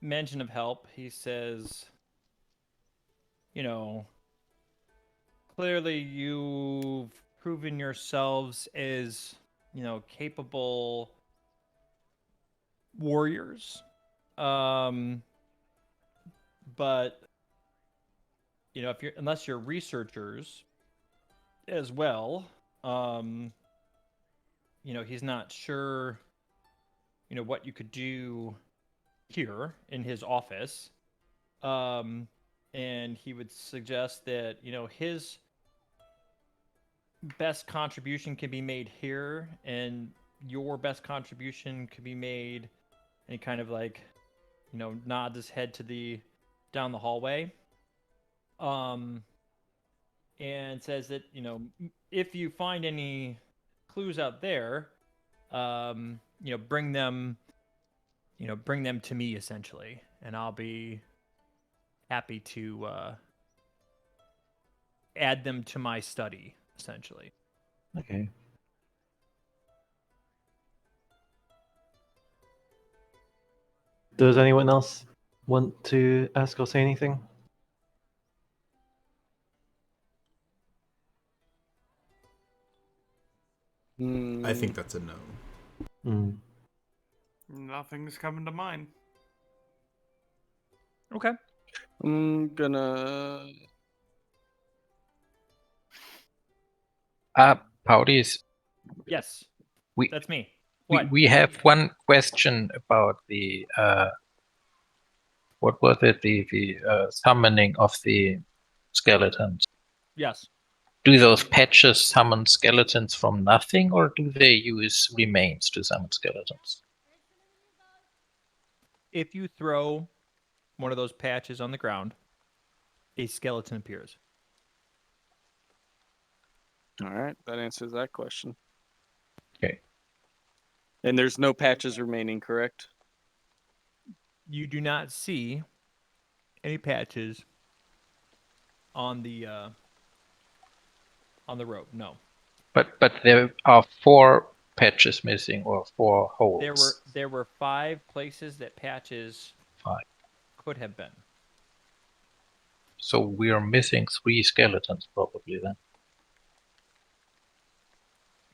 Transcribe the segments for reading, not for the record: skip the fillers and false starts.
mention of help. He says, you know, clearly you've proven yourselves as, capable warriors. Um, but if you're unless you're researchers as well, um, he's not sure, what you could do here in his office. Um, and he would suggest that, his best contribution can be made here and your best contribution could be made, and he kind of like, nods his head to the down the hallway. Um, and says that, if you find any clues out there, bring them to me essentially, and I'll be happy to add them to my study essentially. Okay. Does anyone else want to ask or say anything? I think that's a no. Mm. Nothing's coming to mind. Okay. I'm gonna. Paudis, Yes, we, that's me. we What? we have one question about the what was it, the summoning of the skeletons. Yes. Do those patches summon skeletons from nothing, or do they use remains to summon skeletons? If you throw one of those patches on the ground, a skeleton appears. All right, that answers that question. Okay. And there's no patches remaining, correct? You do not see any patches on the rope. No. But there are 4 patches missing, or 4 holes. There were 5 places that patches 5. could have been. So we're missing 3 skeletons probably then.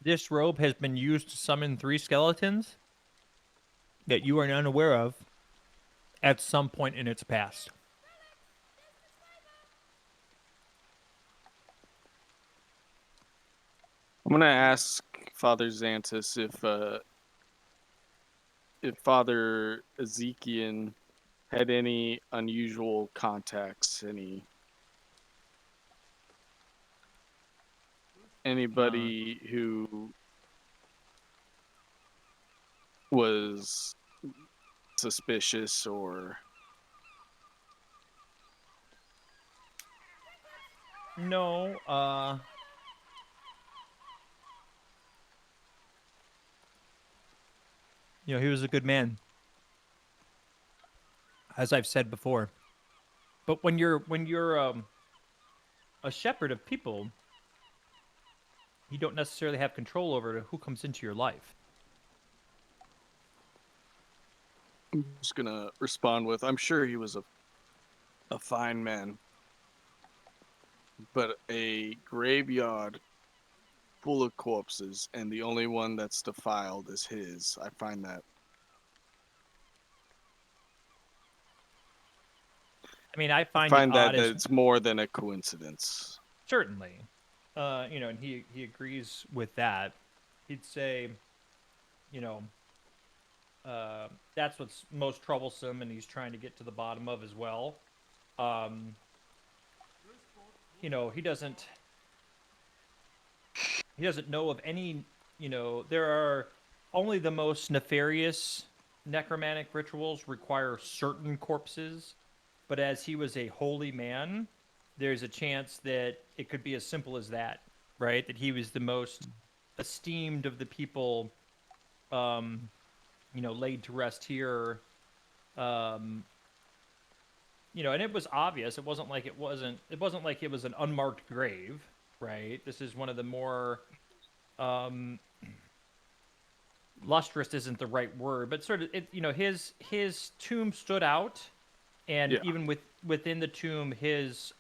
This robe has been used to summon 3 skeletons that you are unaware of at some point in its past. I'm gonna ask Father Xantus if Father Ezekiel had any unusual contacts, anybody who was suspicious or No, he was a good man, as I've said before. But when you're a shepherd of people, you don't necessarily have control over who comes into your life. I'm just gonna respond with, I'm sure he was a fine man, but a graveyard full of corpses and the only one that's defiled is his. I find that. I mean, I find Find it odd that as it's more than a coincidence. certainly, and he agrees with that. He'd say, you know, that's what's most troublesome, and he's trying to get to the bottom of as well. Um, he doesn't know of any. There are only the most nefarious necromantic rituals require certain corpses, but as he was a holy man, there's a chance that it could be as simple as that, right? That he was the most esteemed of the people, laid to rest here. Um, and it was obvious. It wasn't like it wasn't. It wasn't like it was an unmarked grave, right? This is one of the more, lustrous isn't the right word, but sort of his tomb stood out, and Yeah. even within the tomb, his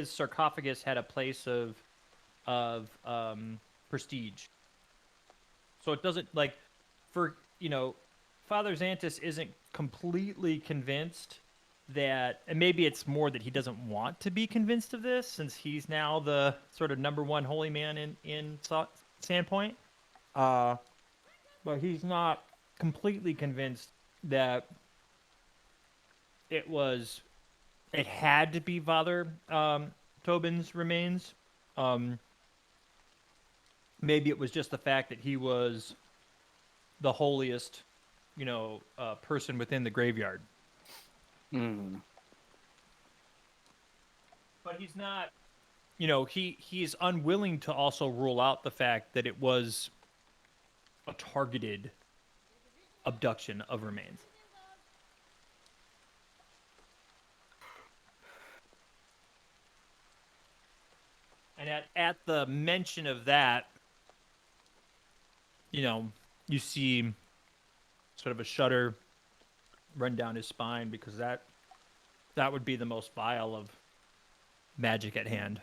sarcophagus had a place of prestige. So it doesn't like for Father Xantus isn't completely convinced that, and maybe it's more that he doesn't want to be convinced of this since he's now the sort of number one holy man in Sandpoint. But he's not completely convinced that it had to be Father Tobin's remains. Maybe it was just the fact that he was the holiest, person within the graveyard. Mm. But he's not, he's unwilling to also rule out the fact that it was a targeted abduction of remains. And at the mention of that, you see sort of a shudder run down his spine because that would be the most vile of magic at hand.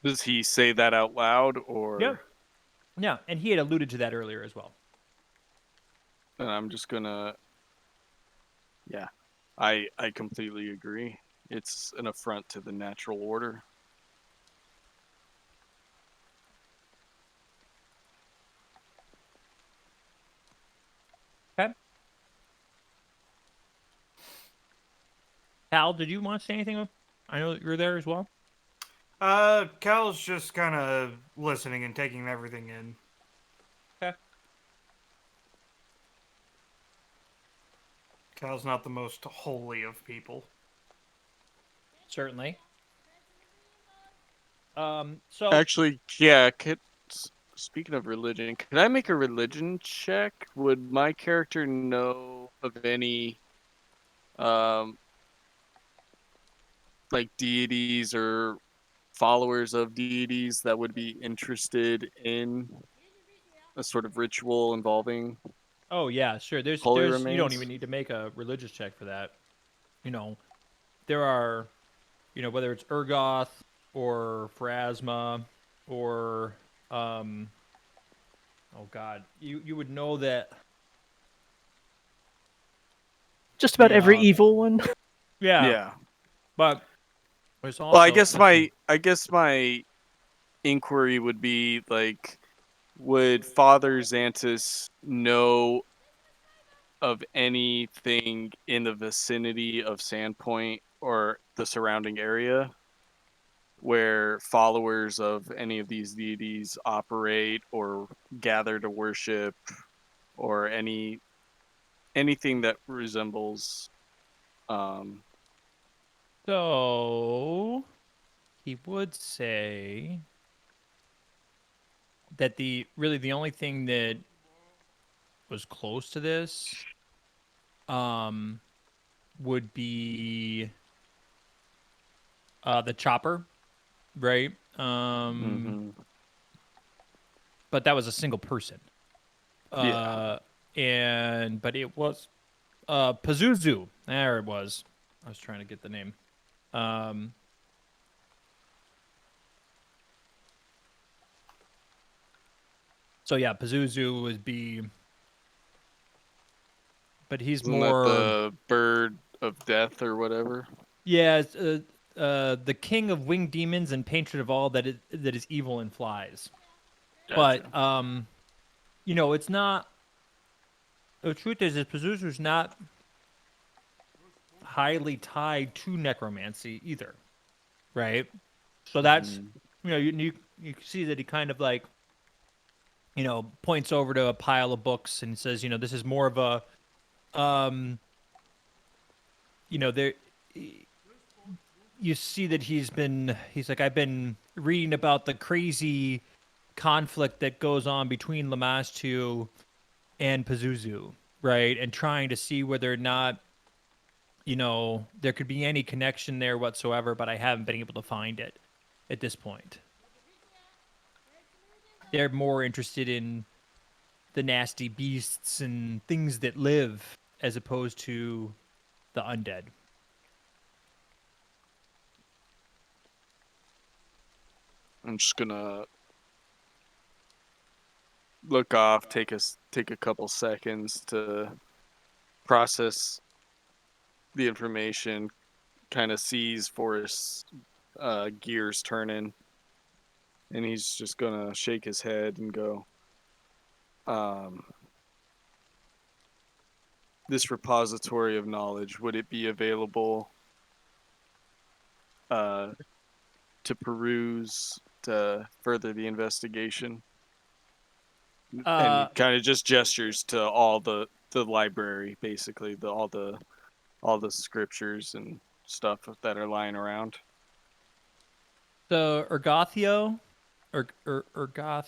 Does he say that out loud, or? Yeah, and he had alluded to that earlier as well. And I'm just gonna. Yeah, I completely agree. It's an affront to the natural order. Okay. Hal, did you want to say anything? I know that you're there as well. Cal's just kind of listening and taking everything in. Okay. Cal's not the most holy of people. Certainly. So Actually, yeah. Speaking of religion, could I make a religion check? Would my character know of any, like deities or followers of deities that would be interested in a sort of ritual involving? oh yeah, sure. There's Holy you don't remains? even need to make a religious check for that. There are, whether it's Urgoth or Pharasma or oh god, you would know that. Just about every Yeah. evil one. Yeah. But there's also Well, I guess my inquiry would be like, would Father Xantus know of anything in the vicinity of Sandpoint or the surrounding area where followers of any of these deities operate or gather to worship, or anything that resembles So he would say that the only thing that was close to this would be the chopper, right? But that was a single person. Yeah. But it was Pazuzu. There it was. I was trying to get the name. So yeah, Pazuzu would be, but he's Isn't more that the bird of death or whatever? yeah, it's, the king of winged demons and patron of all that is evil and flies. Gotcha. But it's not. The truth is Pazuzu's not highly tied to necromancy either, right? So that's you can see that he kind of like points over to a pile of books and says, this is more of a there you see that he's like, I've been reading about the crazy conflict that goes on between Lamashtu and Pazuzu, right? And trying to see whether or not there could be any connection there whatsoever, but I haven't been able to find it. at this point. They're more interested in the nasty beasts and things that live as opposed to the undead. I'm just gonna look off, take a couple seconds to process the information, kind of sees Forrest's gears turning, and he's just gonna shake his head and go, this repository of knowledge, would it be available to peruse to further the investigation? And he kind of just gestures to all the library, basically, all the scriptures and stuff that are lying around. So Ergothoa, Ergothoa,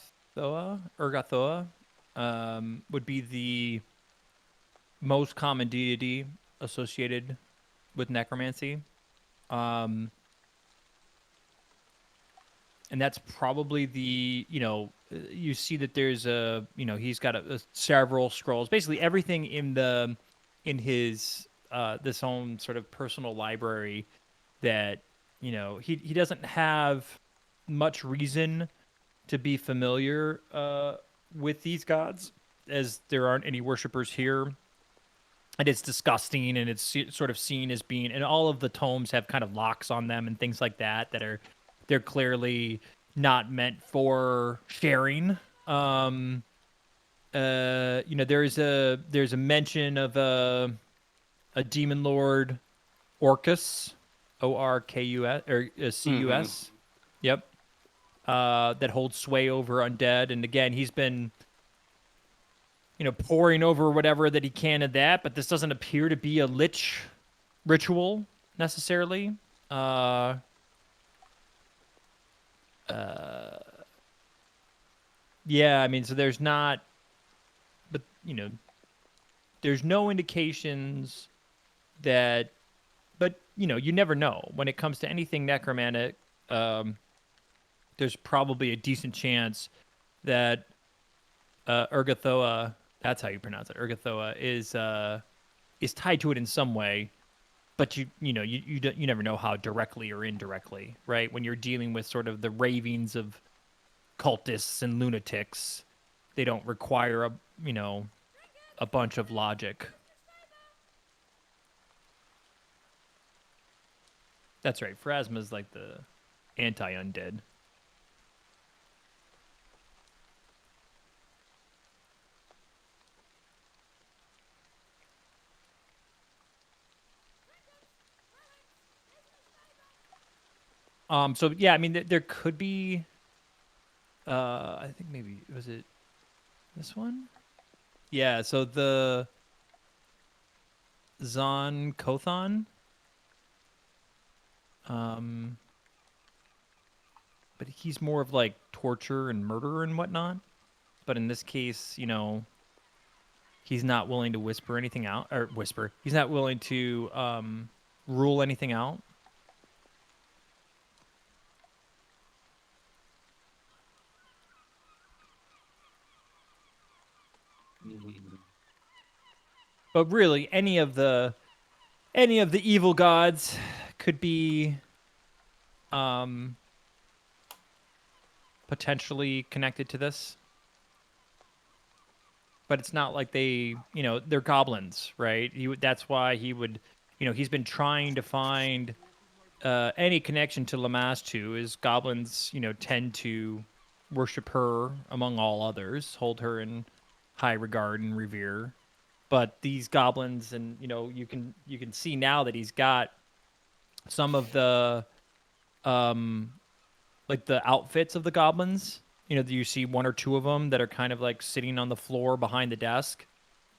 would be the most common deity associated with necromancy. And that's probably the, you see that there's he's got several scrolls, basically everything in his this own sort of personal library that, he doesn't have much reason to be familiar with these gods, as there aren't any worshippers here. And it's disgusting, and it's sort of seen as being, and all of the tomes have kind of locks on them and things like that they're clearly not meant for sharing. There's a mention of a demon lord, Orcus, Orkus or Cus. Yep. That holds sway over undead, and again, he's been pouring over whatever that he can of that, but this doesn't appear to be a lich ritual necessarily. Yeah, I mean, so there's not, but there's no indications that, but you never know when it comes to anything necromantic. There's probably a decent chance that Ergothoa, that's how you pronounce it, Ergothoa, is tied to it in some way, but you never know how directly or indirectly, right? When you're dealing with sort of the ravings of cultists and lunatics, they don't require a bunch of logic. That's right. Phrasma's like the anti-undead. So yeah, I mean, there could be. I think maybe was it this one? Yeah. So the Zon Kothon. But he's more of like torture and murder and whatnot. But in this case, he's not willing to whisper anything out, or whisper. He's not willing to rule anything out. But really, any of the evil gods could be potentially connected to this. But it's not like they're goblins, right? That's why he would, he's been trying to find any connection to Lamastu, is goblins, tend to worship her among all others, hold her in high regard and revere. But these goblins, and you can see now that he's got some of the like the outfits of the goblins. You see one or two of them that are kind of like sitting on the floor behind the desk.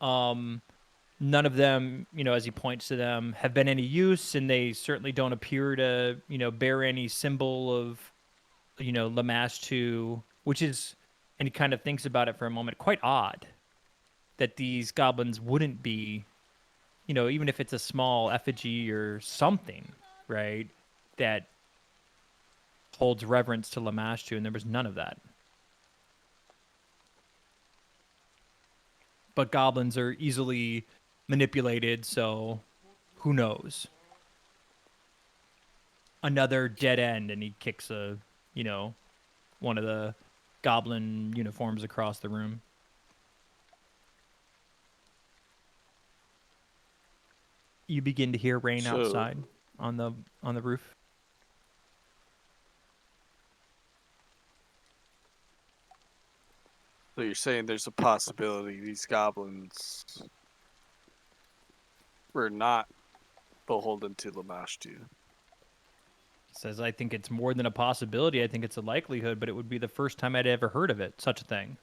None of them, as he points to them, have been any use, and they certainly don't appear to, bear any symbol of, Lamastu, which is, and he kind of thinks about it for a moment, quite odd that these goblins wouldn't be, even if it's a small effigy or something, right, that holds reverence to Lamashtu, and there was none of that. But goblins are easily manipulated, so who knows? Another dead end, and he kicks one of the goblin uniforms across the room. You begin to hear rain So- outside on the roof. So you're saying there's a possibility these goblins were not beholden to Lamashtu. Says, I think it's more than a possibility. I think it's a likelihood, but it would be the first time I'd ever heard of it, such a thing.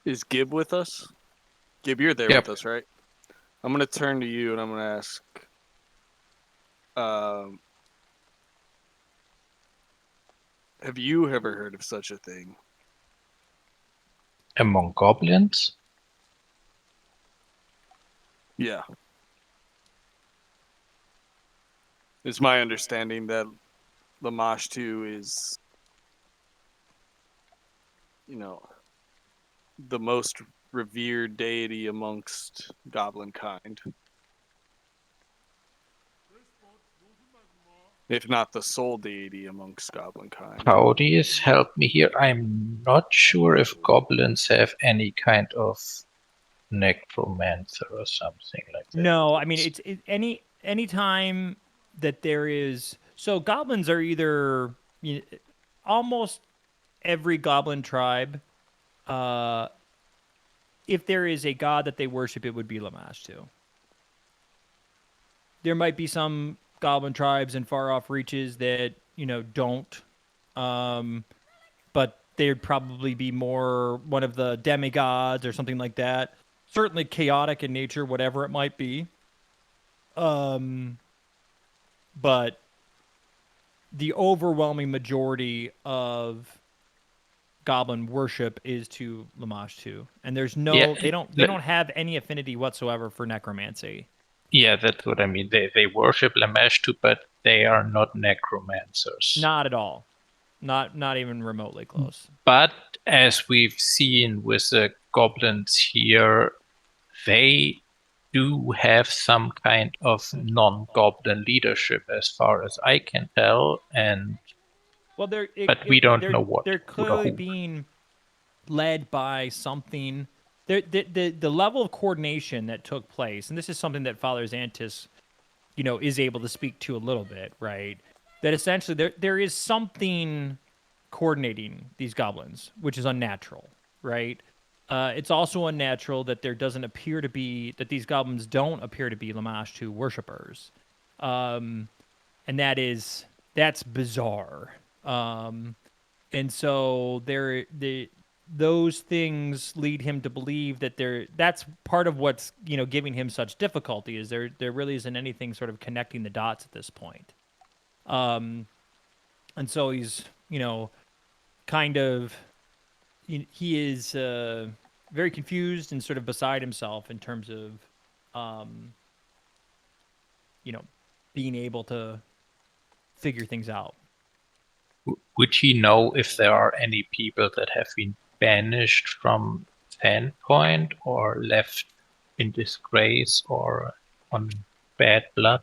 Is Gib with us? Gib, you're there Yep. with us, right? I'm gonna turn to you and I'm gonna ask. Have you ever heard of such a thing? Among goblins? Yeah. It's my understanding that Lamashtu is, the most revered deity amongst goblin kind. If not the sole deity amongst goblin kind. Claudius, help me here. I'm not sure if goblins have any kind of necromancer or something like that. No, I mean any time that there is, so goblins are either almost every goblin tribe. If there is a god that they worship, it would be Lamashtu. There might be some goblin tribes in far off reaches that don't, but they'd probably be more one of the demigods or something like that. Certainly chaotic in nature, whatever it might be. But the overwhelming majority of goblin worship is to Lamashtu, and there's no Yeah, they don't have any affinity whatsoever for necromancy. Yeah, that's what I mean. They worship Lamashtu, but they are not necromancers. Not at all. Not even remotely close. But as we've seen with the goblins here, they do have some kind of non-goblin leadership, as far as I can tell, and Well, but we don't know what. They're or clearly who. being led by something. The level of coordination that took place, and this is something that Father Xantis, is able to speak to a little bit, right? That essentially there is something coordinating these goblins, which is unnatural, right? It's also unnatural that there doesn't appear to be that these goblins don't appear to be Lamashtu worshippers, and that's bizarre. And so those things lead him to believe that that's part of what's giving him such difficulty is there really isn't anything sort of connecting the dots at this point. And so he's kind of he is very confused and sort of beside himself in terms of being able to figure things out. Would he know if there are any people that have been banished from Sandpoint or left in disgrace or on bad blood?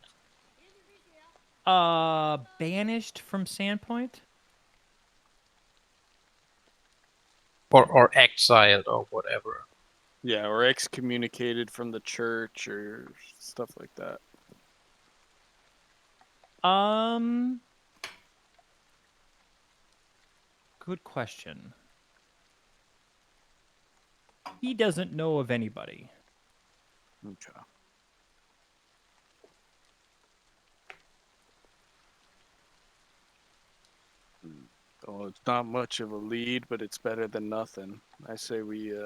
Banished from Sandpoint? Or exiled or whatever. Yeah, or excommunicated from the church or stuff like that. Good question. He doesn't know of anybody. Okay. Well, it's not much of a lead, but it's better than nothing. I say we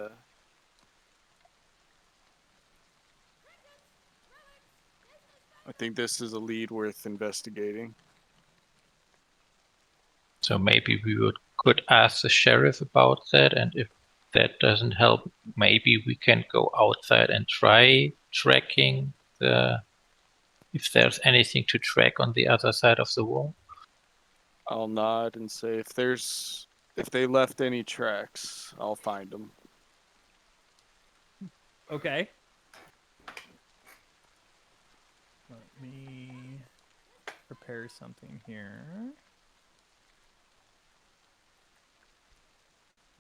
I think this is a lead worth investigating. So maybe we could ask the sheriff about that, and if that doesn't help, maybe we can go outside and try tracking the if there's anything to track on the other side of the wall. I'll nod and say if they left any tracks, I'll find them. Okay. Let me prepare something here.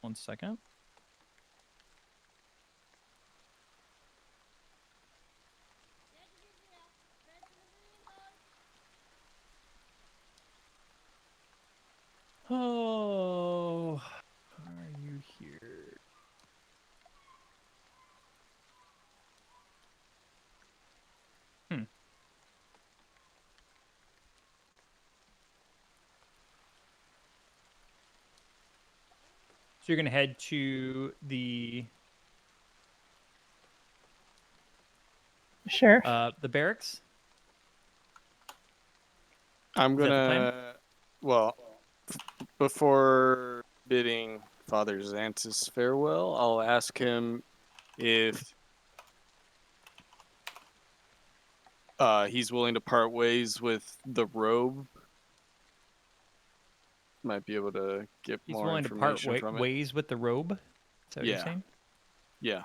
1 second. Oh, are you here? Hmm. So you're gonna head to the Sheriff. the barracks. I'm Is that the plan? gonna, well, before bidding Father Xantus farewell, I'll ask him if he's willing to part ways with the robe. Might be able to get He's more willing to part information from it. ways with the robe. Is that what you're Yeah. saying? Yeah.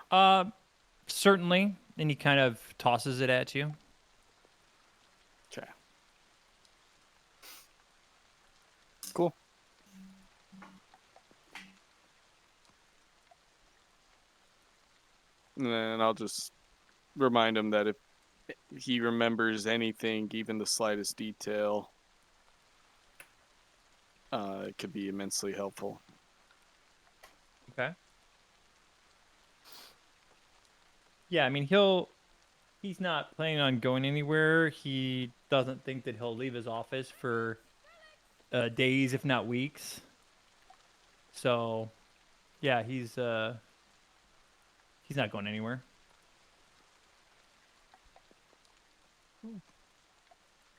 Certainly. And he kind of tosses it at you. Okay. Cool. And then I'll just remind him that if he remembers anything, even the slightest detail, it could be immensely helpful. Okay. Yeah, I mean he's not planning on going anywhere. He doesn't think that he'll leave his office for days, if not weeks. So, yeah, he's not going anywhere. All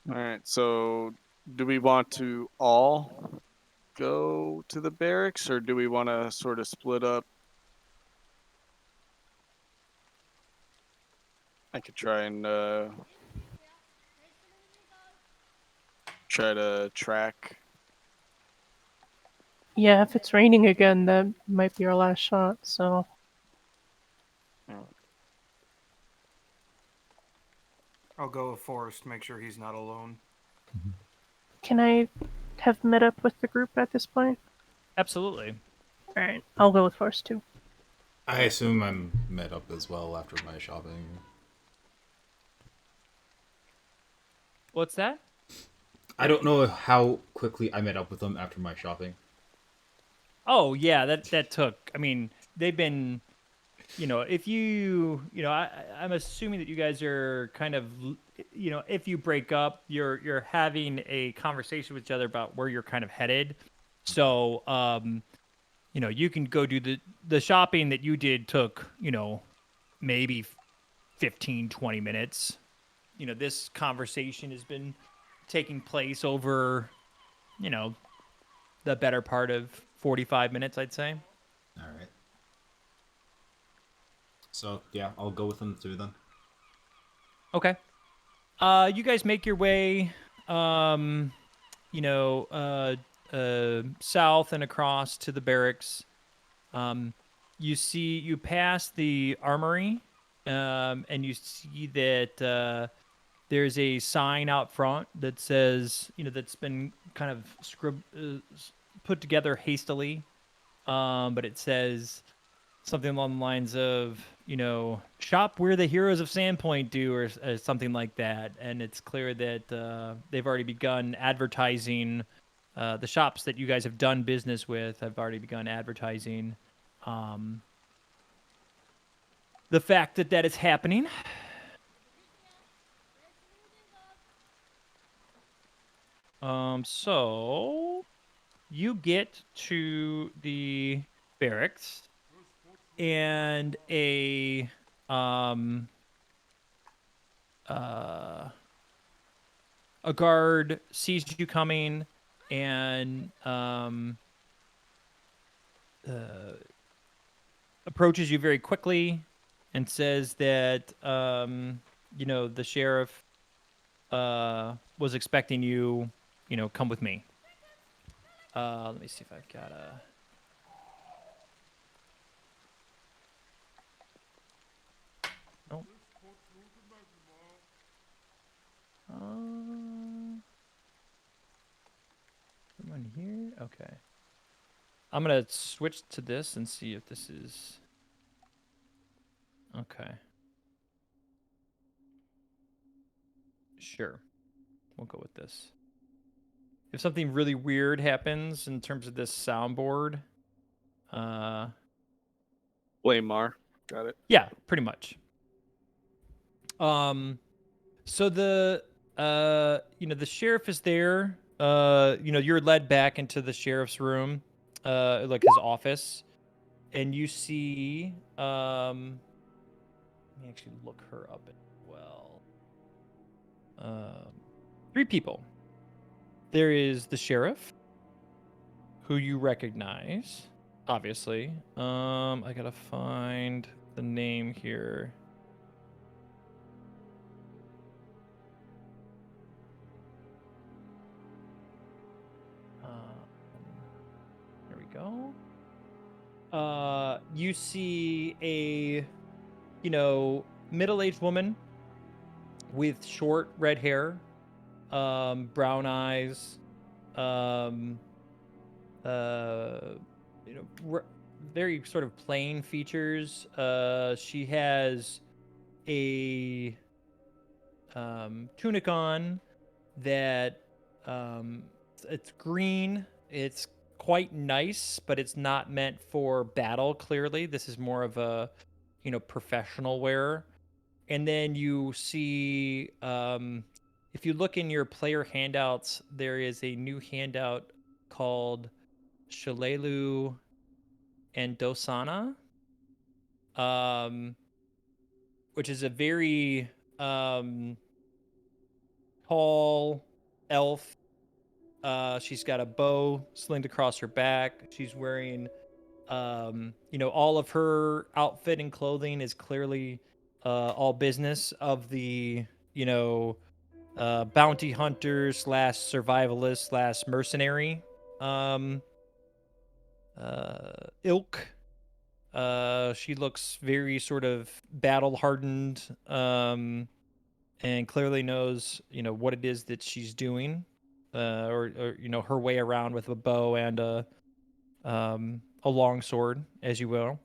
right. So, do we want to all go to the barracks, or do we want to sort of split up? I could try and try to track. Yeah, if it's raining again, that might be our last shot, so. I'll go with Forrest, make sure he's not alone. Can I have met up with the group at this point? Absolutely. Alright, I'll go with Forrest too. I assume I'm met up as well after my shopping. What's that? I don't know how quickly I met up with them after my shopping. Oh, yeah, that took. I mean, they've been, if I'm assuming that you guys are kind of, if you break up, you're having a conversation with each other about where you're kind of headed. So, you can go do the shopping that you did took, maybe 15, 20 minutes. This conversation has been taking place over, the better part of 45 minutes, I'd say. All right. So yeah, I'll go with them too then. Okay. You guys make your way, south and across to the barracks. You pass the armory, and you see that there's a sign out front that says, that's been kind of put together hastily, but it says something along the lines of, shop where the heroes of Sandpoint do, or something like that. And it's clear that they've already begun advertising. The shops that you guys have done business with have already begun advertising the fact that is happening. So you get to the barracks, and a guard sees you coming and approaches you very quickly and says that the sheriff was expecting you, come with me. Let me see if I've got a. Nope. Someone here? Okay. I'm gonna switch to this and see if this is. Okay. Sure. We'll go with this. If something really weird happens in terms of this soundboard, Blame Mar. Got it. yeah, pretty much. So the the sheriff is there. You're led back into the sheriff's room, like his office, and you see let me actually look her up as well. Three people. There is the sheriff, who you recognize, obviously. I gotta find the name here. There we go. You see a, middle-aged woman with short red hair, brown eyes, um, very sort of plain features. She has a tunic on that it's green. It's quite nice, but it's not meant for battle. Clearly, this is more of a professional wear. And then you see, if you look in your player handouts, there is a new handout called Shalelu and Dosana, which is a very tall elf. She's got a bow slinged across her back. She's wearing, all of her outfit and clothing is clearly all business of the, bounty hunter slash survivalist slash mercenary ilk. She looks very sort of battle hardened, and clearly knows what it is that she's doing, or her way around with a bow and a long sword, as you will.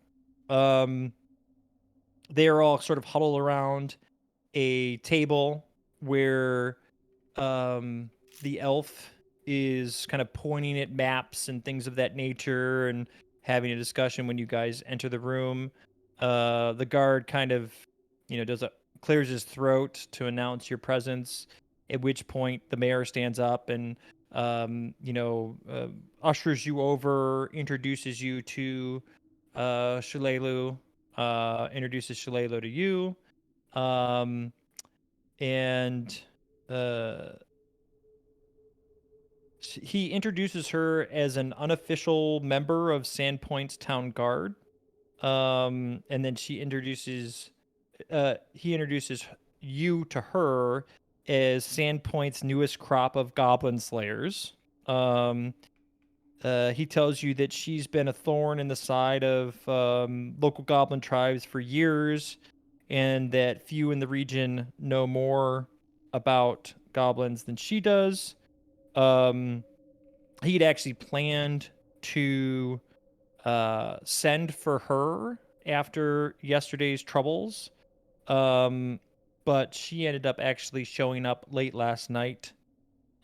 They are all sort of huddled around a table where the elf is kind of pointing at maps and things of that nature and having a discussion when you guys enter the room. The guard kind of, clears his throat to announce your presence. At which point the mayor stands up and, ushers you over, introduces you to Shalelu, introduces Shalelu to you, and he introduces her as an unofficial member of Sandpoint's town guard. And then he introduces you to her as Sandpoint's newest crop of goblin slayers. He tells you that she's been a thorn in the side of local goblin tribes for years, and that few in the region know more about goblins than she does. He'd actually planned to send for her after yesterday's troubles, but she ended up actually showing up late last night,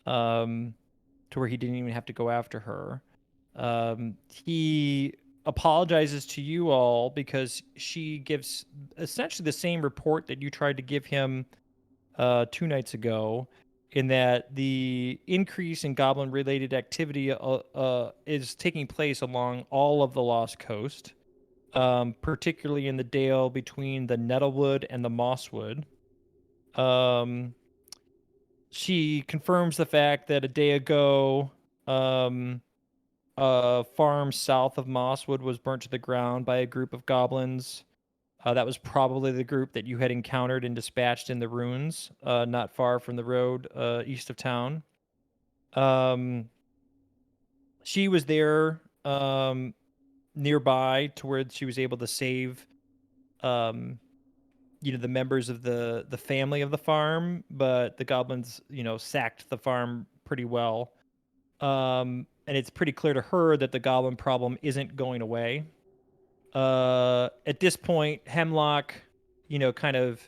to where he didn't even have to go after her. He apologizes to you all because she gives essentially the same report that you tried to give him 2 nights ago, in that the increase in goblin related activity is taking place along all of the Lost Coast, particularly in the dale between the Nettlewood and the Mosswood. She confirms the fact that a day ago, a farm south of Mosswood was burnt to the ground by a group of goblins. That was probably the group that you had encountered and dispatched in the ruins, not far from the road east of town. She was there nearby to where she was able to save the members of the family of the farm, but the goblins sacked the farm pretty well. And it's pretty clear to her that the goblin problem isn't going away. At this point, Hemlock kind of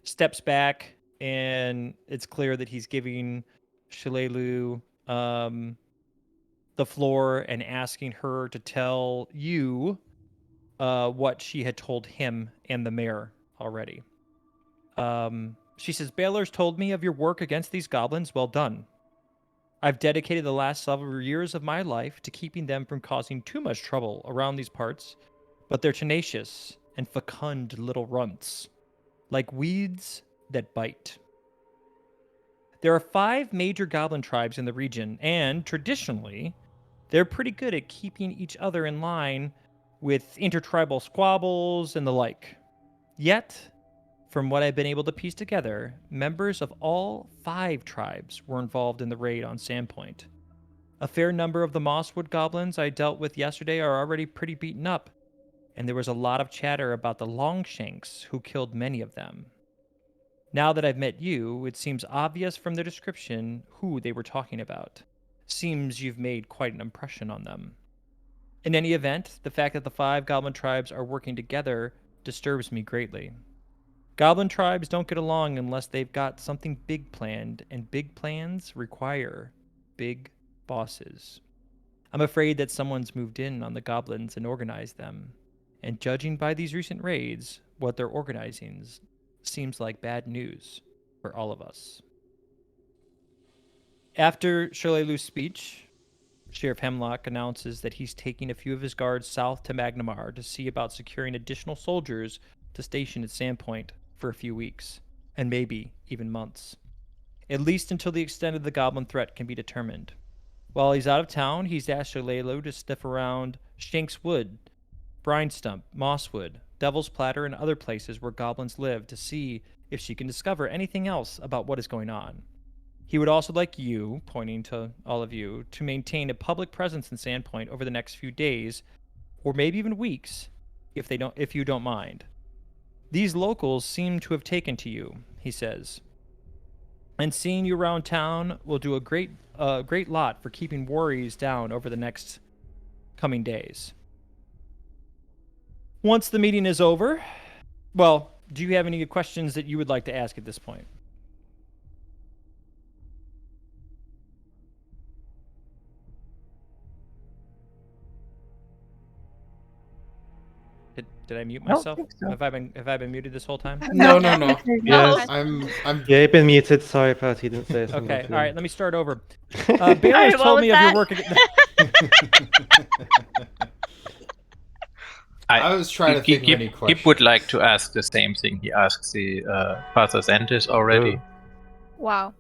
steps back, and it's clear that he's giving Shalelu the floor and asking her to tell you what she had told him and the mayor already. She says, Baylor's told me of your work against these goblins. Well done. I've dedicated the last several years of my life to keeping them from causing too much trouble around these parts, but they're tenacious and fecund little runts, like weeds that bite. There are 5 major goblin tribes in the region, and traditionally, they're pretty good at keeping each other in line with intertribal squabbles and the like. Yet, from what I've been able to piece together, members of all 5 tribes were involved in the raid on Sandpoint. A fair number of the Mosswood goblins I dealt with yesterday are already pretty beaten up, and there was a lot of chatter about the Longshanks who killed many of them. Now that I've met you, it seems obvious from their description who they were talking about. Seems you've made quite an impression on them. In any event, the fact that the 5 goblin tribes are working together disturbs me greatly. Goblin tribes don't get along unless they've got something big planned, and big plans require big bosses. I'm afraid that someone's moved in on the goblins and organized them. And judging by these recent raids, what they're organizing seems like bad news for all of us. After Shirleylu's speech, Sheriff Hemlock announces that he's taking a few of his guards south to Magnamar to see about securing additional soldiers to station at Sandpoint for a few weeks, and maybe even months. At least until the extent of the goblin threat can be determined. While he's out of town, he's asked Shalelu to sniff around Shanks Wood, Brine Stump, Mosswood, Devil's Platter, and other places where goblins live to see if she can discover anything else about what is going on. He would also like you, pointing to all of you, to maintain a public presence in Sandpoint over the next few days, or maybe even weeks, if you don't mind. These locals seem to have taken to you, he says, and seeing you around town will do a great lot for keeping worries down over the next coming days. Once the meeting is over, well, do you have any questions that you would like to ask at this point? Did I mute I don't myself? think so. Have I been muted this whole time? No. Yes. I'm Yeah, you've been muted. Sorry, Pat, he didn't say something. Okay, all right, let me start over. right. Baylor's what told was me of your that? work. I was trying to think of any He questions. would like to ask the same thing he asked the Father Zentis already. Wow.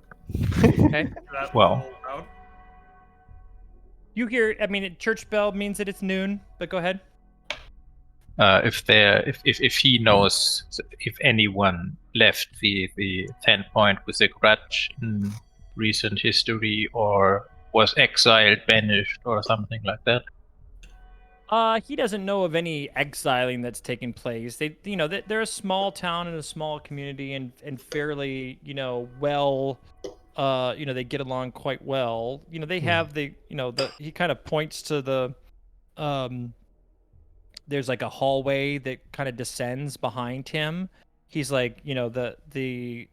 Okay. That Well. whole crowd. You hear? I mean, church bell means that it's noon. But go ahead. If he knows if anyone left the 10 point with a grudge in recent history or was exiled, banished, or something like that. He doesn't know of any exiling that's taken place. They're a small town and a small community, and fairly, well, they get along quite well. They have he kind of points to the, there's like a hallway that kind of descends behind him. He's like, the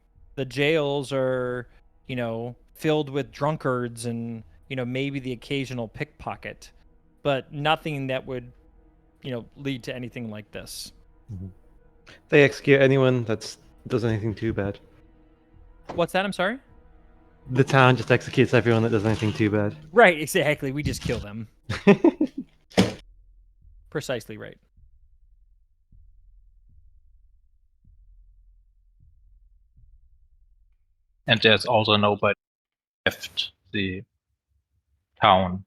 jails are, filled with drunkards and, maybe the occasional pickpocket, but nothing that would, lead to anything like this. They execute anyone that does anything too bad. What's that? I'm sorry? The town just executes everyone that does anything too bad. Right, exactly. We just kill them. Precisely right. And there's also nobody left the town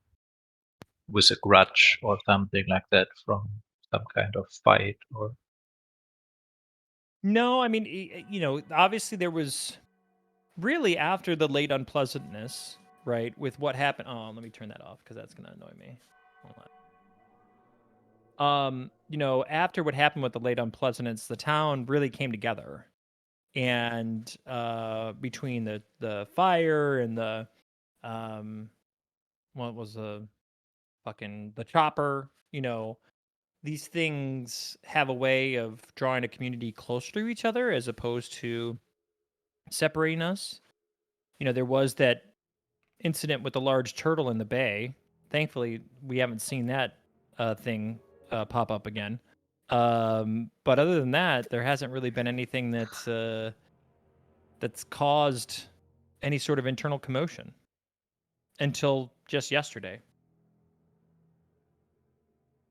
with a grudge or something like that from some kind of fight or No, I mean, obviously there was really after the late unpleasantness, right? With what happened. Oh, let me turn that off because that's gonna annoy me. Hold on. After what happened with the late unpleasantness, the town really came together, and between the fire and the what was the chopper, these things have a way of drawing a community closer to each other as opposed to separating us. There was that incident with the large turtle in the bay. Thankfully, we haven't seen that thing pop up again. But other than that, there hasn't really been anything that's caused any sort of internal commotion until just yesterday.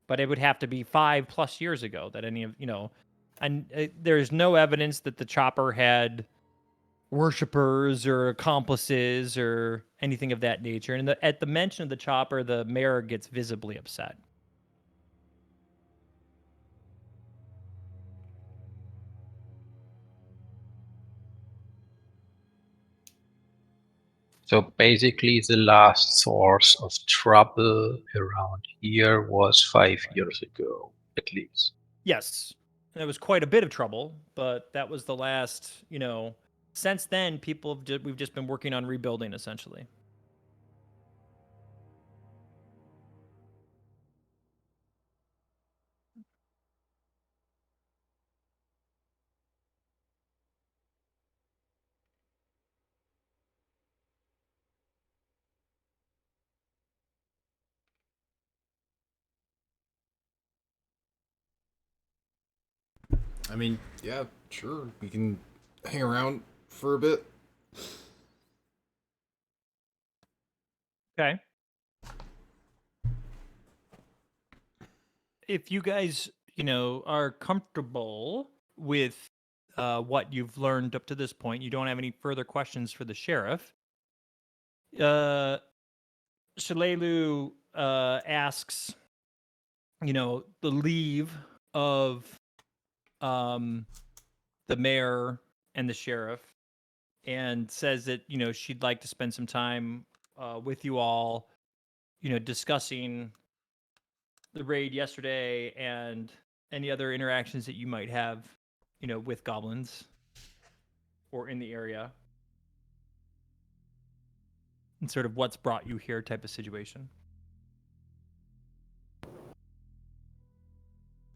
But it would have to be 5+ years ago that any of and there's no evidence that the chopper had worshippers or accomplices or anything of that nature. And at the mention of the chopper, the mayor gets visibly upset. So basically, the last source of trouble around here was 5 years ago, at least. Yes, there was quite a bit of trouble, but that was the last. Since then, we've just been working on rebuilding essentially. I mean, yeah, sure. We can hang around for a bit. Okay. If you guys, are comfortable with what you've learned up to this point, you don't have any further questions for the sheriff. Shalelu asks, the leave of the mayor and the sheriff, and says that she'd like to spend some time with you all, discussing the raid yesterday and any other interactions that you might have, with goblins or in the area, and sort of what's brought you here type of situation.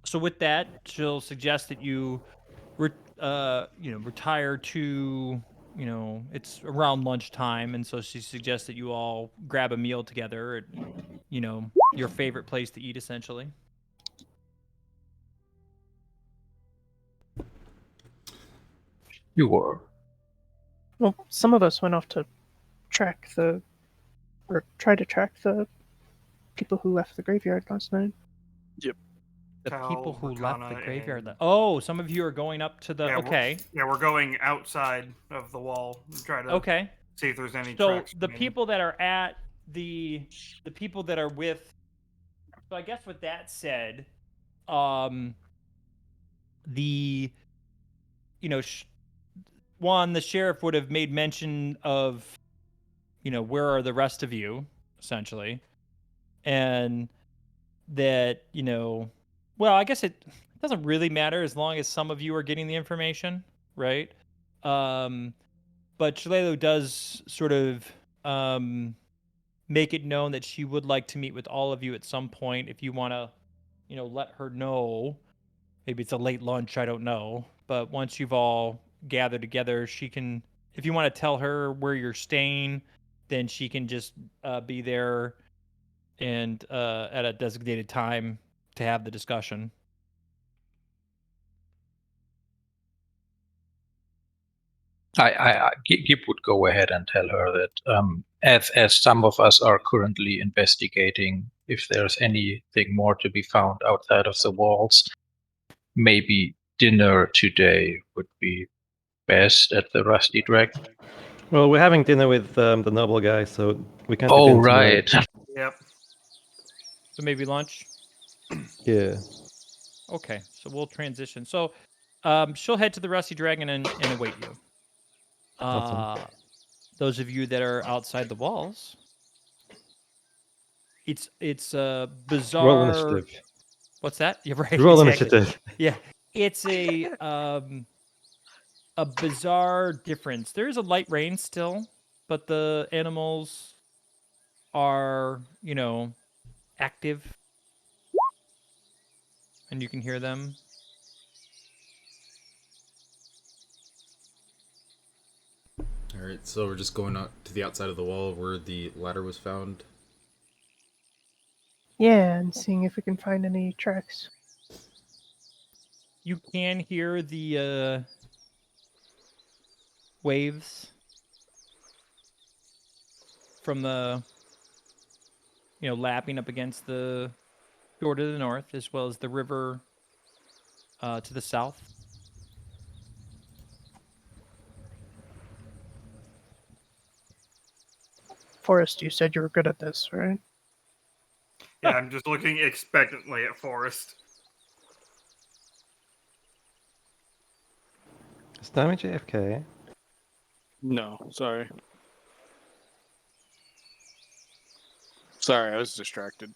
So with that, she'll suggest that you, retire to, it's around lunchtime, and so she suggests that you all grab a meal together at, your favorite place to eat, essentially. You were. Well, some of us went off to try to track the people who left the graveyard last night. The Cal, people who left the Rakana, graveyard. and- Oh, some of you are going up to the. Yeah, Okay. we're going outside of the wall and try to Okay. see if there's any So tracks. the remaining. people that are at the people that are with. So I guess with that said, the the sheriff would have made mention of, where are the rest of you, essentially, and that well, I guess it doesn't really matter as long as some of you are getting the information, right? But Shalelu does sort of make it known that she would like to meet with all of you at some point. If you want to, let her know. Maybe it's a late lunch, I don't know. But once you've all gathered together, she can, if you want to tell her where you're staying, then she can just be there and at a designated time to have the discussion. Gip would go ahead and tell her that as some of us are currently investigating if there's anything more to be found outside of the walls, maybe dinner today would be best at the Rusty Drag. Well, we're having dinner with the noble guy, so we can't. Oh, depend right. tonight. Yep. So maybe lunch. Yeah. Okay, so we'll transition. So She'll head to the Rusty Dragon and await you. Awesome. Those of you that are outside the walls, it's a bizarre. Roll initiative. What's that? You're right. Roll Exactly. initiative. Yeah, it's a bizarre difference. There is a light rain still, but the animals are, active, and you can hear them. All right, so we're just going out to the outside of the wall where the ladder was found. Yeah, and seeing if we can find any tracks. You can hear the waves from the, lapping up against the shore to the north, as well as the river to the south. Forrest, you said you were good at this, right? Yeah, I'm just looking expectantly at Forrest. Is damage AFK? No, sorry. Sorry, I was distracted.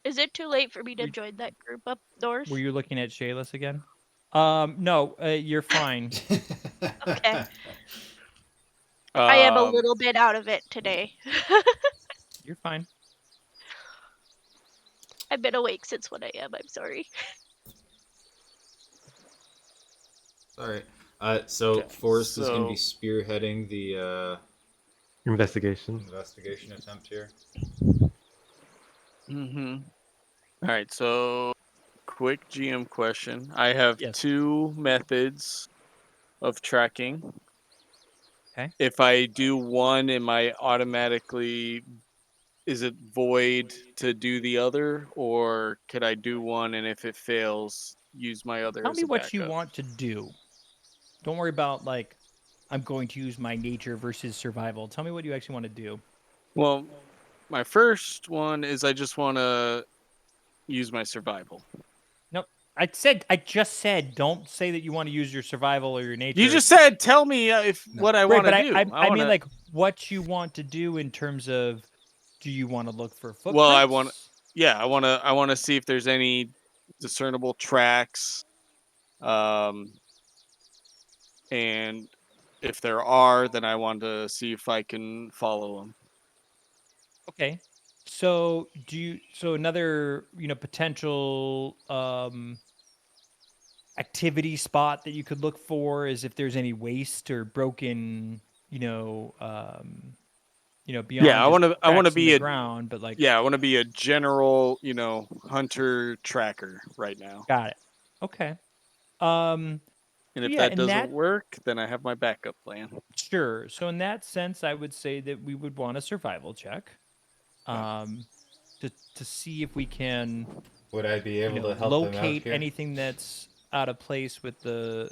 Is it too late for me to join that group up north? Were you looking at Shayless again? No, you're fine. Okay. I am a Um, little bit out of it today. You're fine. I've been awake since 1 a.m. I'm sorry. All right. So Okay, Forrest is going to be so- spearheading the Investigation. investigation attempt here. Mm-hmm. All right, so quick GM question. I have Yes. 2 methods of tracking. Okay. If I do one, am I automatically, is it void to do the other, or could I do one and if it fails, use my other Tell as me a what you backup? want to do. Don't worry about I'm going to use my nature versus survival. Tell me what you actually want to do. Well, my first one is I just want to use my survival. Nope. I just said, don't say that you want to use your survival or your nature. You just said, tell me if what I Right, want to but do. I mean, what you want to do in terms of, do you want to look for footprints? Well, I want to see if there's any discernible tracks, and if there are, then I want to see if I can follow them. Okay. So so another, potential activity spot that you could look for is if there's any waste or broken, beyond Yeah, I want to cracks in be the a ground, but I want to be a general, hunter tracker right now. got it. Okay. And if yeah, that in doesn't that work, then I have my backup plan. Sure. So in that sense, I would say that we would want a survival check, to see if we can, Would I be able to help him out locate here? anything that's out of place with the,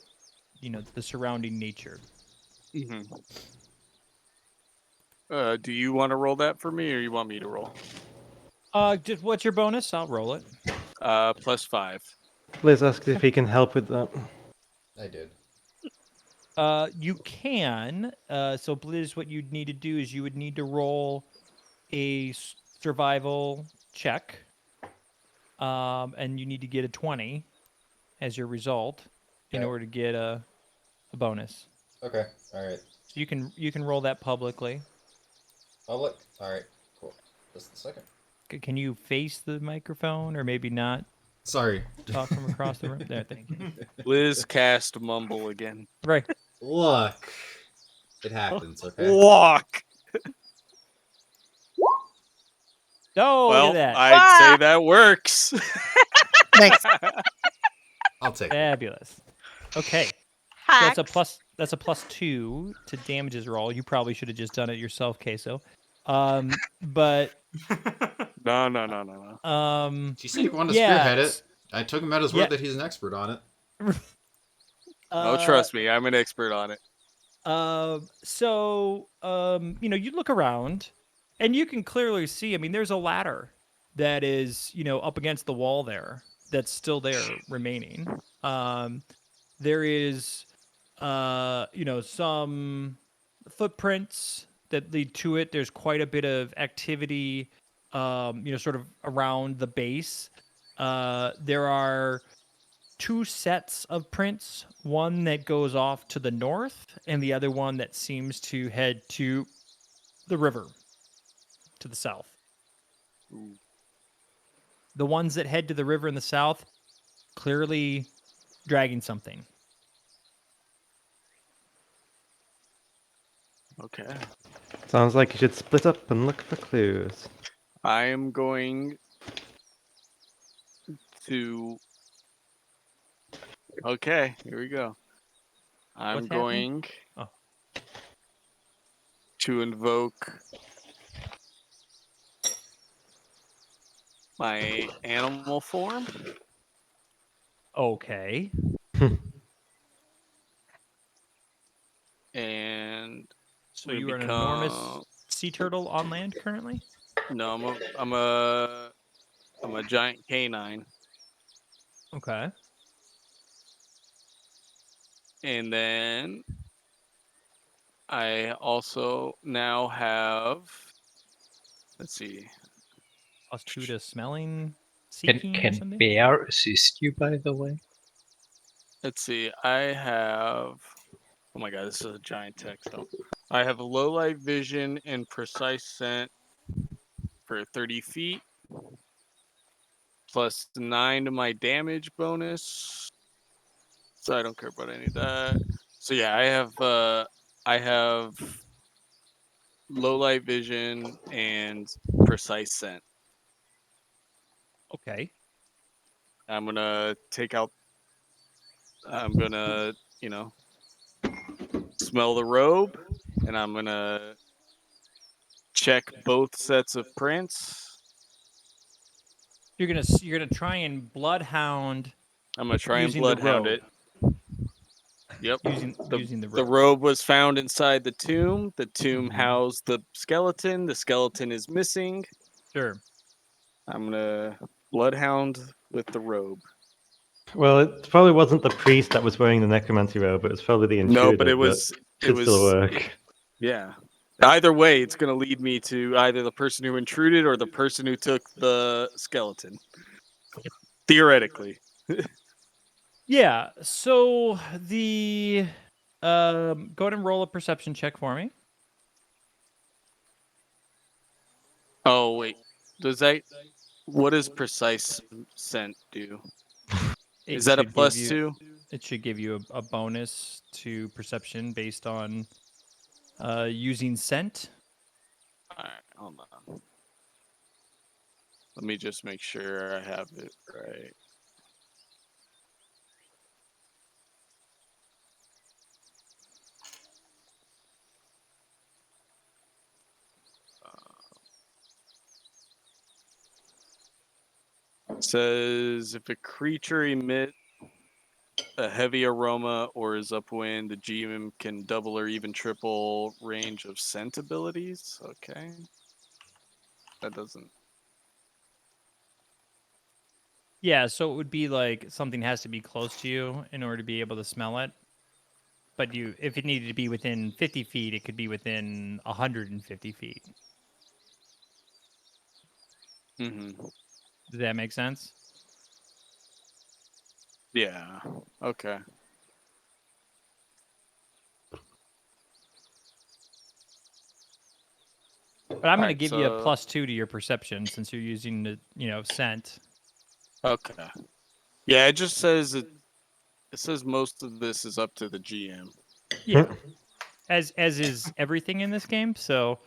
the surrounding nature. Mm-hmm. Do you want to roll that for me, or you want me to roll? Just what's your bonus? I'll roll it. +5. Liz asked if he can help with that. I did. You can. So Blizz, what you'd need to do is you would need to roll a survival check, and you need to get a 20 as your result in Okay. order to get a bonus. Okay. All right. So you can roll that publicly. Oh look. All right. Cool. Just a second. Can you face the microphone or maybe not Sorry. talk from across the room? There, thank you. Liz cast mumble again. Right. Look. It happens. Okay. Walk. Oh, Well, look at that. I'd say that works. Thanks. I'll take it. Fabulous. Okay. So Hacks. that's a +2 to damages roll. You probably should have just done it yourself, Queso. But No. He said he wanted to yeah, spearhead it. I took him at his yeah. word that he's an expert on it. No, trust me, I'm an expert on it. So you look around and you can clearly see, I mean, there's a ladder that is, up against the wall there. that's still there remaining. There is, some footprints that lead to it. There's quite a bit of activity, sort of around the base. There are two sets of prints, one that goes off to the north and the other one that seems to head to the river to the south. Ooh. The ones that head to the river in the south, clearly dragging something. Okay. Sounds like you should split up and look for clues. I am going to. Okay, here we go. I'm What's happening? going Oh. to invoke my animal form. Okay. And So you are an enormous sea turtle on land currently? No, I'm a giant canine. Okay. And then I also now have, let's see. +2 to smelling, Can seeking, or can something? bear assist you, by the way? Let's see. I have, oh my god, this is a giant text. I have low light vision and precise scent for 30 feet, plus 9 to my damage bonus. So I don't care about any of that. So yeah, I have low light vision and precise scent. Okay. I'm gonna take out. I'm gonna, smell the robe, and I'm gonna check both sets of prints. You're gonna try and bloodhound I'm gonna try and using the bloodhound robe. it. Yep. Using the The robe. robe was found inside the tomb. The tomb Mhm. housed the skeleton. The skeleton is missing. Sure. I'm gonna bloodhound with the robe. Well, it probably wasn't the priest that was wearing the necromancy robe. It was probably the intruder. No, but it was. Should still work. Yeah. Either way, it's gonna lead me to either the person who intruded or the person who took the skeleton. Theoretically. Yeah. So the go ahead and roll a perception check for me. Oh wait. Does that? What does precise scent do? Is that a should give +2? It should give you a bonus to perception based on using scent. Alright, hold on. Let me just make sure I have it right. It says if a creature emits a heavy aroma or is upwind, the GM can double or even triple range of scent abilities. Okay. That doesn't. Yeah, so it would be like something has to be close to you in order to be able to smell it. But if it needed to be within 50 feet, it could be within 150 feet. Mm-hmm. Does that make sense? Yeah. Okay. But I'm going to Alright, give you a so +2 to your perception since you're using the, scent. okay. Yeah, it just says it says most of this is up to the GM. Yeah. As is everything in this game, so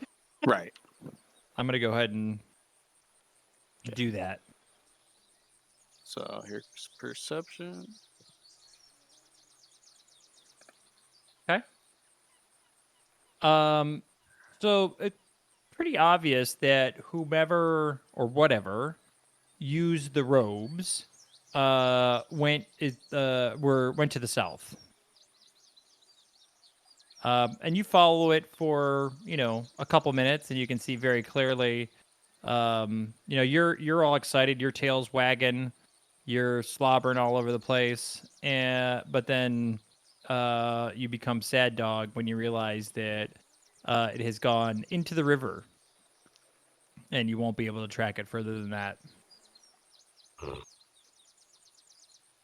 Right. I'm going to go ahead and do that. So here's perception. Okay. So it's pretty obvious that whomever or whatever used the robes went to the south. And you follow it for a couple minutes, and you can see very clearly. You're all excited. Your tail's wagging. You're slobbering all over the place, but then you become sad dog when you realize that it has gone into the river, and you won't be able to track it further than that.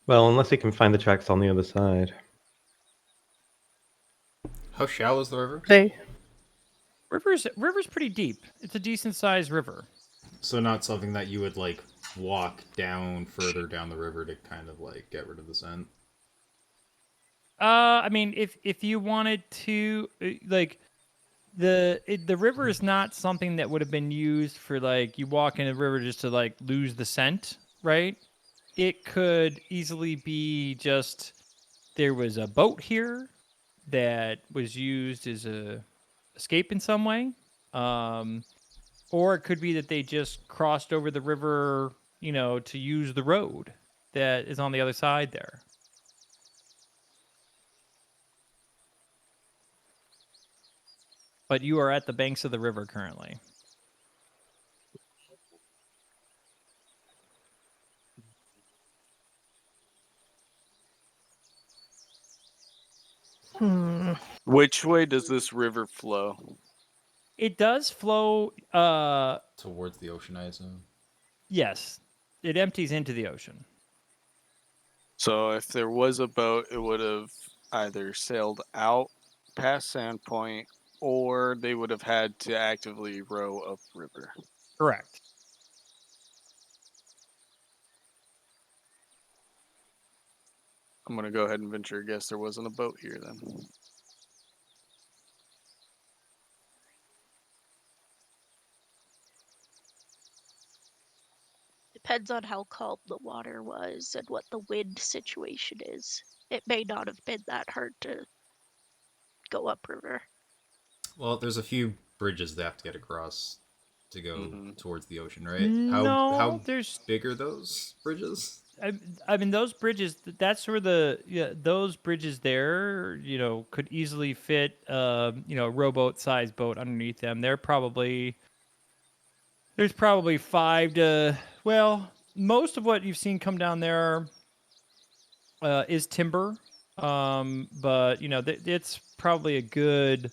Well, unless we can find the tracks on the other side. How shallow is the river? They River's pretty deep. It's a decent sized river. So not something that you would like walk down further down the river to kind of like get rid of the scent. I mean, if you wanted to, like, the river is not something that would have been used for like you walk in the river just to like lose the scent, right? It could easily be just there was a boat here that was used as a escape in some way, or it could be that they just crossed over the river, to use the road that is on the other side there. But you are at the banks of the river currently. Which way does this river flow? It does flow. Towards the ocean, I assume. Yes, it empties into the ocean. So if there was a boat, it would have either sailed out past Sandpoint, or they would have had to actively row upriver. Correct. I'm gonna go ahead and venture a guess there wasn't a boat here then. Depends on how calm the water was and what the wind situation is. It may not have been that hard to go upriver. Well, there's a few bridges they have to get across to go towards the ocean, right? No, how there's big are those bridges? I mean, those bridges. That's where those bridges there, could easily fit, a rowboat-sized boat underneath them. There's probably 5 to. Well, most of what you've seen come down there is timber, but it's probably a good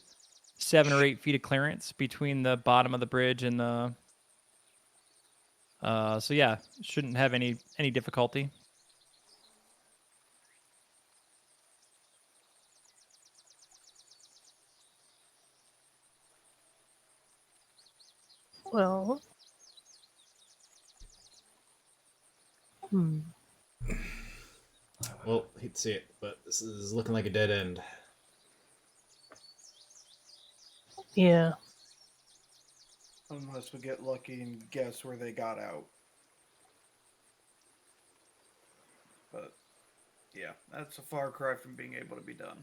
7 or 8 feet of clearance between the bottom of the bridge and the. So yeah, shouldn't have any difficulty. well. Well, hate to see it, but this is looking like a dead end. Yeah. Unless we get lucky and guess where they got out. But yeah, that's a far cry from being able to be done.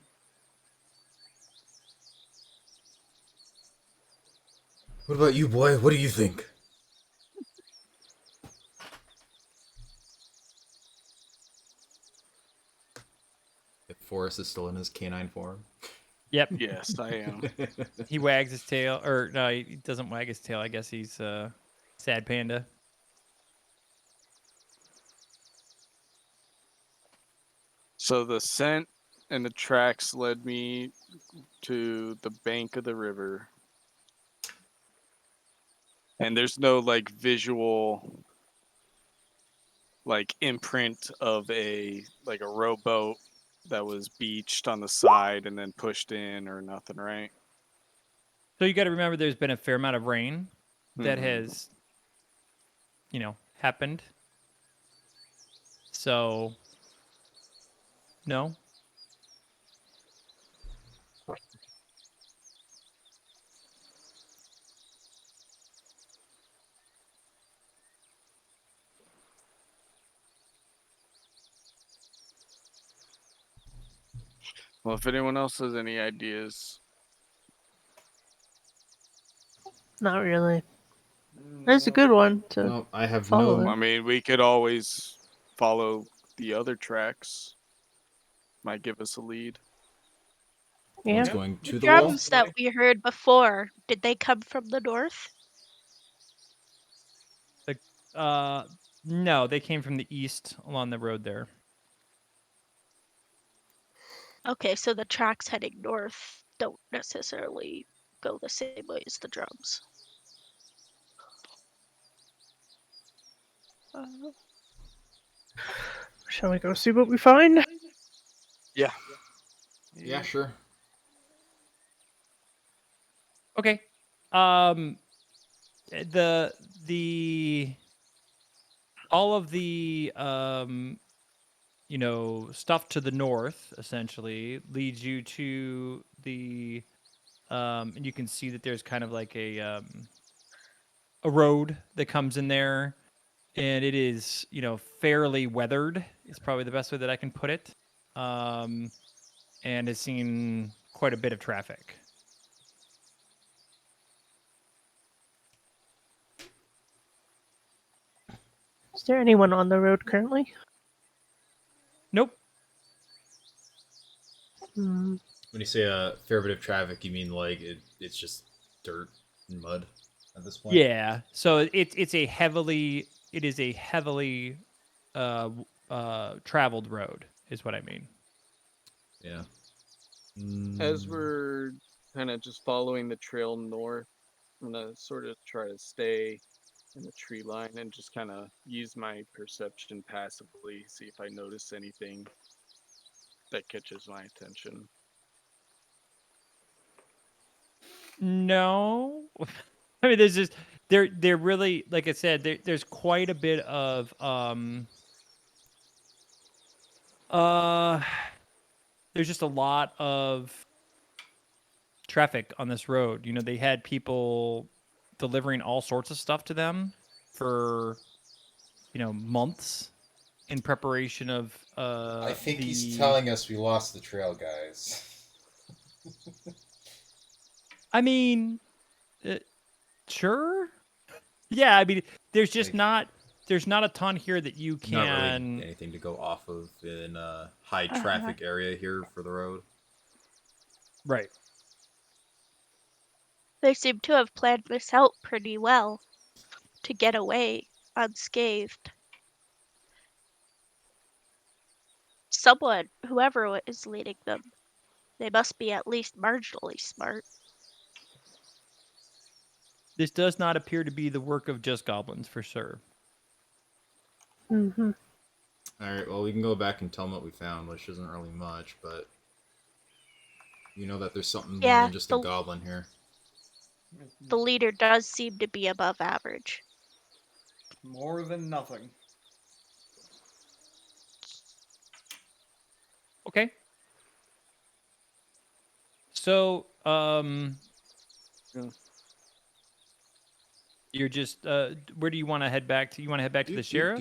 What about you, boy? What do you think? If Forrest is still in his canine form. Yep. Yes, I am. He wags his tail, or no, he doesn't wag his tail. I guess he's sad panda. So the scent and the tracks led me to the bank of the river. And there's no like visual like imprint of a rowboat that was beached on the side and then pushed in or nothing, right? So you got to remember, there's been a fair amount of rain that Mhm. has, happened. So, no. Well, if anyone else has any ideas, Not really. That's a good one to No, I have follow. no. I mean, we could always follow the other tracks. Might give us a lead. Yeah. One's going to The the wall. drums that we heard before, did they come from the north? No, they came from the east along the road there. Okay, so the tracks heading north don't necessarily go the same way as the drums. Shall we go see what we find? Yeah. Yeah, sure. Okay. The all of the stuff to the north essentially leads you to the and you can see that there's kind of like a road that comes in there, and it is, fairly weathered. It's probably the best way that I can put it. And has seen quite a bit of traffic. Is there anyone on the road currently? Nope. Hmm. When you say a fair bit of traffic, you mean like it's just dirt and mud at this point? Yeah. So it's a heavily traveled road is what I mean. Yeah. As Mm, we're kind of just following the trail north, I'm gonna sort of try to stay in the tree line and just kind of use my perception passively, see if I notice anything that catches my attention. No. I mean, there's just they're really, like I said, there's quite a bit of uh there's just a lot of traffic on this road. They had people delivering all sorts of stuff to them for, months in preparation of I think he's the telling us we lost the trail, guys. I mean, sure. Yeah, I mean, there's just Like- there's not a ton here that you not really can. anything to go off of in a high Uh-huh. traffic area here for the road. Right. They seem to have planned this out pretty well to get away unscathed. Someone, whoever is leading them, they must be at least marginally smart. This does not appear to be the work of just goblins for sure. Mm-hmm. All right. Well, we can go back and tell them what we found, which isn't really much, but you know that there's something more Yeah, than just a goblin here. the leader does seem to be above average. More than nothing. Okay. So, Yeah. you're just where do you want to head back to? You want to head back to the sheriff?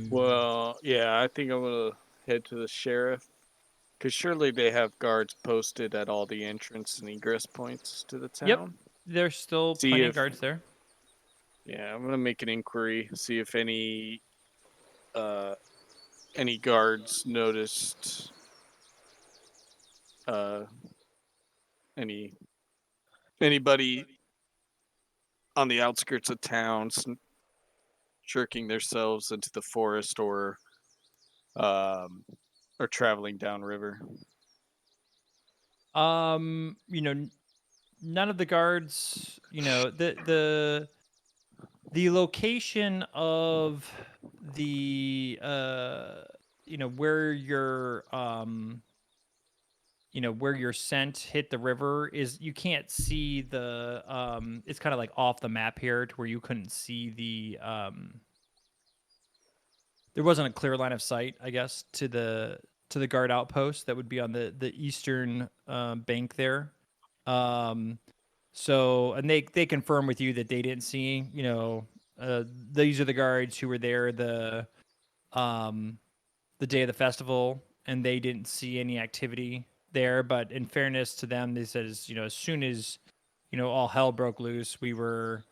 Well, yeah, I think I'm gonna head to the sheriff, because surely they have guards posted at all the entrance and egress points to the Yep. town. There's still See plenty if- of guards there. Yeah, I'm gonna make an inquiry, see if any guards noticed anybody on the outskirts of town shirking themselves into the forest or traveling downriver. None of the guards, the location of the where where your scent hit the river is, you can't see the it's kind of like off the map here to where you couldn't see the there wasn't a clear line of sight, I guess, to the guard outpost that would be on the eastern bank there. So, and they confirm with you that they didn't see, these are the guards who were there the day of the festival, and they didn't see any activity there. But in fairness to them, they said, as soon as all hell broke loose, we were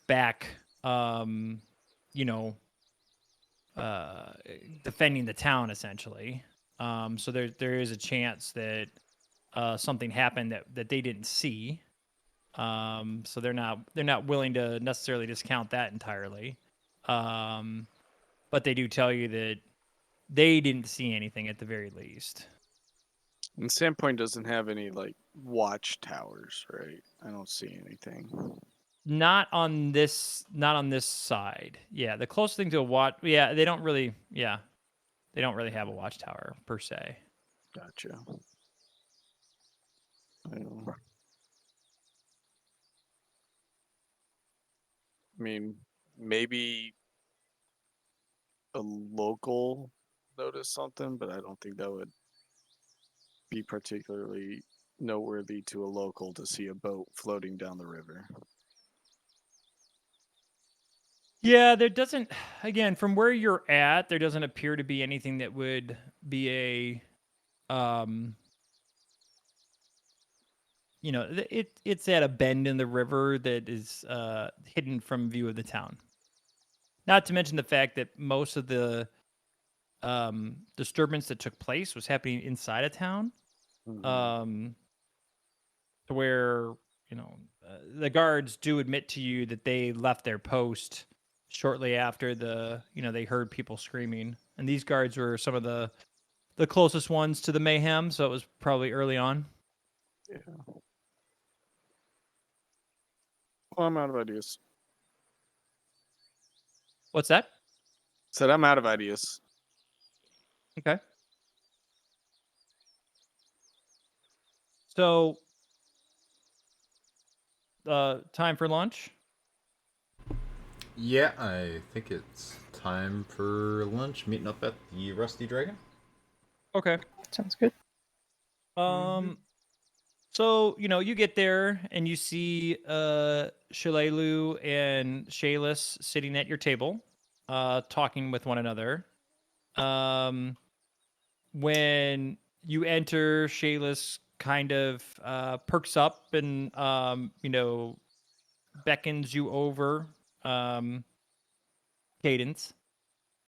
back, you know, defending the town essentially. So there is a chance that something happened that they didn't see. So they're not willing to necessarily discount that entirely. but they do tell you that they didn't see anything at the very least. And Sandpoint doesn't have any like watchtowers, right? I don't see anything. Not on this side. Yeah, the closest thing to a watch. Yeah, they don't really. Yeah, they don't really have a watchtower per se. Gotcha. I mean, maybe a local notice something, but I don't think that would be particularly noteworthy to a local to see a boat floating down the river. Yeah, there doesn't. Again, from where you're at, there doesn't appear to be anything that would be it's at a bend in the river that is hidden from view of the town. Not to mention the fact that most of the disturbance that took place was happening inside of town. To where the guards do admit to you that they left their post shortly after they heard people screaming, and these guards were some of the closest ones to the mayhem, so it was probably early on. Yeah. Well, I'm out of ideas. What's that? Said I'm out of ideas. Okay. So, time for lunch. Yeah, I think it's time for lunch. Meeting up at the Rusty Dragon. Okay. Sounds good. So, you get there and you see Shalelu and Shayless sitting at your table, talking with one another. When you enter, Shayless kind of perks up and beckons you over. Cadence.